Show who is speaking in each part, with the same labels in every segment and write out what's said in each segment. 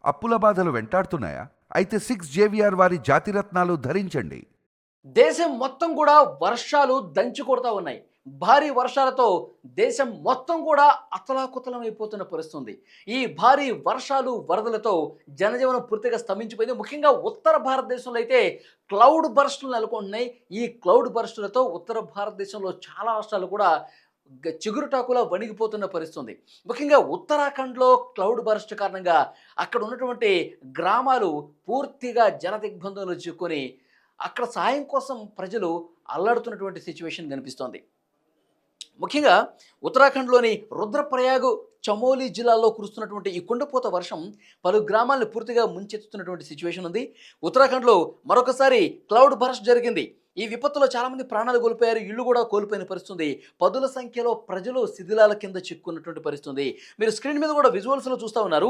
Speaker 1: అప్పుల బాధలు వెంటాడుతున్నాయా? అయితే 6 JVR వారి జాతిరత్నాలు ధరించండి.
Speaker 2: దేశం మొత్తం కూడా వర్షాలు దంచి కొడతా ఉన్నాయి. భారీ వర్షాలతో దేశం మొత్తం కూడా అతలాకుతలం అయిపోతున్న పరిస్థితుంది. ఈ భారీ వర్షాలు, వరదలతో జనజీవనం పూర్తిగా స్తంభించిపోయింది. ముఖ్యంగా ఉత్తర భారతదేశంలో అయితే క్లౌడ్ బర్స్టులు నెలకొంటున్నాయి. ఈ క్లౌడ్ బర్స్టులతో ఉత్తర భారతదేశంలో చాలా రాష్ట్రాలు కూడా చిగురుటాకులా వణిగిపోతున్న పరిస్థితుంది. ముఖ్యంగా ఉత్తరాఖండ్‌లో క్లౌడ్ బర్స్ట్ కారణంగా అక్కడ ఉన్నటువంటి గ్రామాలు పూర్తిగా జల దిగ్బంధంలో చిక్కుకొని అక్కడ సాయం కోసం ప్రజలు అల్లాడుతున్నటువంటి సిచ్యువేషన్ కనిపిస్తోంది. ముఖ్యంగా ఉత్తరాఖండ్‌లోని రుద్రప్రయాగ్, చమోలి జిల్లాల్లో కురుస్తున్నటువంటి ఈ కుండపోత వర్షం పలు గ్రామాలను పూర్తిగా ముంచెత్తుతున్నటువంటి సిచ్యువేషన్ ఉంది. ఉత్తరాఖండ్‌లో మరొకసారి క్లౌడ్ బర్స్ట్ జరిగింది. ఈ విపత్తులో చాలామంది ప్రాణాలు కోల్పోయారు. ఇళ్ళు కూడా కోల్పోయిన పరిస్థితుంది. పదుల సంఖ్యలో ప్రజలు శిథిలాల కింద చిక్కున్నటువంటి పరిస్థితుంది. మీరు స్క్రీన్ మీద కూడా విజువల్స్‌లో చూస్తా ఉన్నారు.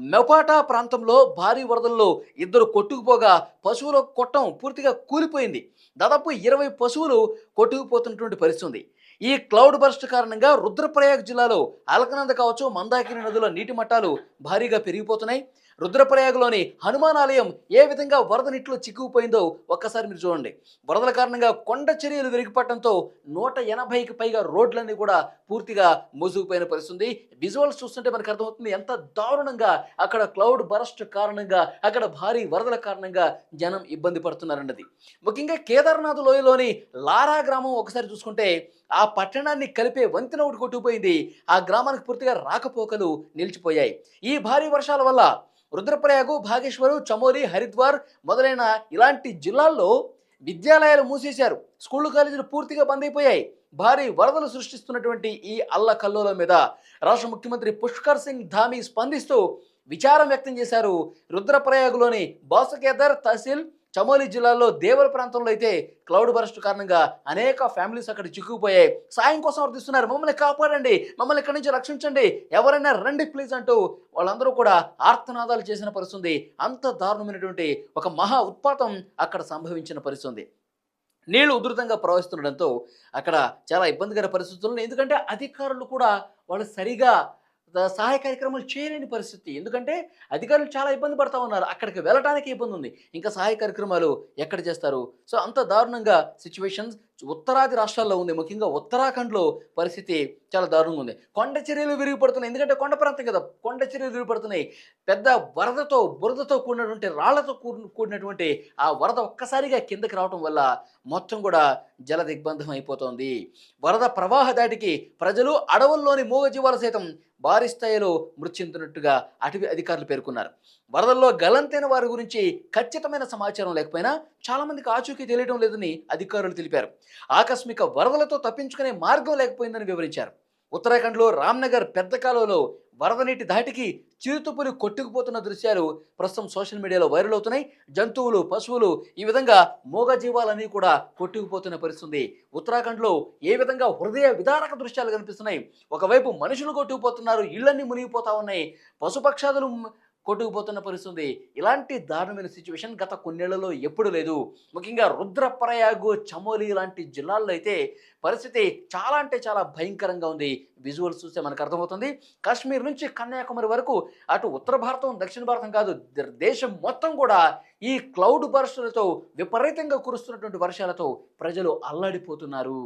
Speaker 2: మెపాటా ప్రాంతంలో భారీ వరదల్లో ఇద్దరు కొట్టుకుపోగా పశువుల కొట్టం పూర్తిగా కూలిపోయింది. దాదాపు 20 పశువులు కొట్టుకుపోతున్నటువంటి పరిస్థితి ఉంది. ఈ క్లౌడ్ బర్స్ట్ కారణంగా రుద్రప్రయాగ్ జిల్లాలో అలకనంద కావచ్చు, మందాకిని నదుల నీటి మట్టాలు భారీగా పెరిగిపోతున్నాయి. రుద్రప్రయాగ్‌లోని హనుమాన్ ఆలయం ఏ విధంగా వరద నీటిలో చిక్కుకుపోయిందో ఒక్కసారి మీరు చూడండి. వరదల కారణంగా కొండ చర్యలు విరిగిపడటంతో 180కి పైగా రోడ్లన్నీ కూడా పూర్తిగా మూసుకుపోయిన పరిస్థితి. విజువల్స్ చూస్తుంటే మనకు అర్థమవుతుంది ఎంత దారుణంగా అక్కడ క్లౌడ్ బర్స్ట్ కారణంగా, అక్కడ భారీ వరదల కారణంగా జనం ఇబ్బంది పడుతున్నారన్నది. ముఖ్యంగా కేదార్నాథ్ లోయలోని లారా గ్రామం ఒకసారి చూసుకుంటే ఆ పట్టణాన్ని కలిపే వంతెన ఒకటి కొట్టుకుపోయింది. ఆ గ్రామానికి పూర్తిగా రాకపోకలు నిలిచిపోయాయి. ఈ భారీ వర్షాల వల్ల రుద్రప్రయాగు, భాగేశ్వరు, చమోలి, హరిద్వార్ మొదలైన ఇలాంటి జిల్లాల్లో విద్యాలయాలు మూసేశారు. స్కూళ్ళు, కాలేజీలు పూర్తిగా బంద్ అయిపోయాయి. భారీ వరదలు సృష్టిస్తున్నటువంటి ఈ అల్లకల్లోలం మీద రాష్ట్ర ముఖ్యమంత్రి పుష్కర్ సింగ్ ధామీ స్పందిస్తూ విచారం వ్యక్తం చేశారు. రుద్రప్రయాగులోని బాసుకేదర్ తహసీల్, చమోలి జిల్లాలో దేవర ప్రాంతంలో అయితే క్లౌడ్ బర్స్ట్ కారణంగా అనేక ఫ్యామిలీస్ అక్కడ చిక్కుకుపోయాయి. సాయం కోసం అర్థిస్తున్నారు. మమ్మల్ని కాపాడండి, మమ్మల్ని ఇక్కడి నుంచి రక్షించండి, ఎవరైనా రండి ప్లీజ్ అంటూ వాళ్ళందరూ కూడా ఆర్తనాదాలు చేసిన పరిస్థితి. అంత దారుణమైనటువంటి ఒక మహా ఉత్పాతం అక్కడ సంభవించిన పరిస్థితి. నీళ్లు ఉధృతంగా ప్రవహిస్తుండడంతో అక్కడ చాలా ఇబ్బందికర పరిస్థితులు. ఎందుకంటే అధికారులు కూడా వాళ్ళు సరిగా సహాయ కార్యక్రమాలు చేయలేని పరిస్థితి. ఎందుకంటే అధికారులు చాలా ఇబ్బంది పడతా ఉన్నారు. అక్కడికి వెళ్ళటానికి ఇబ్బంది ఉంది. ఇంకా సహాయ కార్యక్రమాలు ఎక్కడ చేస్తారు? సో అంత దారుణంగా సిచ్యువేషన్స్ ఉత్తరాది రాష్ట్రాల్లో ఉంది. ముఖ్యంగా ఉత్తరాఖండ్‌లో పరిస్థితి చాలా దారుణంగా ఉంది. కొండ చర్యలు విరిగిపడుతున్నాయి. ఎందుకంటే కొండ ప్రాంతం కదా! కొండ చర్యలు విరిగిపడుతున్నాయి. పెద్ద వరదతో, బురదతో కూడినటువంటి రాళ్లతో కూడినటువంటి ఆ వరద ఒక్కసారిగా కిందకి రావటం వల్ల మొత్తం కూడా జల దిగ్బంధం అయిపోతోంది. వరద ప్రవాహ దాటికి ప్రజలు, అడవుల్లోని మూగజీవాలు సైతం భారీ స్థాయిలో మృతి చెందుతున్నట్టుగా అటవీ అధికారులు పేర్కొన్నారు. వరదల్లో గల్లంతైన వారి గురించి ఖచ్చితమైన సమాచారం లేకపోయినా చాలామందికి ఆచూకీ తెలియడం లేదని అధికారులు తెలిపారు. ఆకస్మిక వరదలతో తప్పించుకునే మార్గం లేకపోయిందని వివరించారు. ఉత్తరాఖండ్లో రామ్నగర్ పెద్ద కాలువలో వరద నీటి ధాటికి చిరుతపులి కొట్టుకుపోతున్న దృశ్యాలు ప్రస్తుతం సోషల్ మీడియాలో వైరల్ అవుతున్నాయి. జంతువులు, పశువులు, ఈ విధంగా మూగజీవాలన్నీ కూడా కొట్టుకుపోతున్న పరిస్థితి. ఉత్తరాఖండ్లో ఏ విధంగా హృదయ విదారక దృశ్యాలు కనిపిస్తున్నాయి. ఒకవైపు మనుషులు కొట్టుకుపోతున్నారు, ఇళ్లన్నీ మునిగిపోతా ఉన్నాయి, పశుపక్షాదులు కొట్టుకుపోతున్న పరిస్థితి. ఇలాంటి దారుణమైన సిచ్యువేషన్ గత కొన్నేళ్లలో ఎప్పుడు లేదు. ముఖ్యంగా రుద్రప్రయాగు, చమోలి లాంటి జిల్లాల్లో అయితే పరిస్థితి చాలా అంటే చాలా భయంకరంగా ఉంది. విజువల్స్ చూస్తే మనకు అర్థమవుతుంది. కాశ్మీర్ నుంచి కన్యాకుమారి వరకు అటు ఉత్తర భారతం, దక్షిణ భారతం కాదు, దేశం మొత్తం కూడా ఈ క్లౌడ్ బర్స్టులతో విపరీతంగా కురుస్తున్నటువంటి వర్షాలతో ప్రజలు అల్లాడిపోతున్నారు.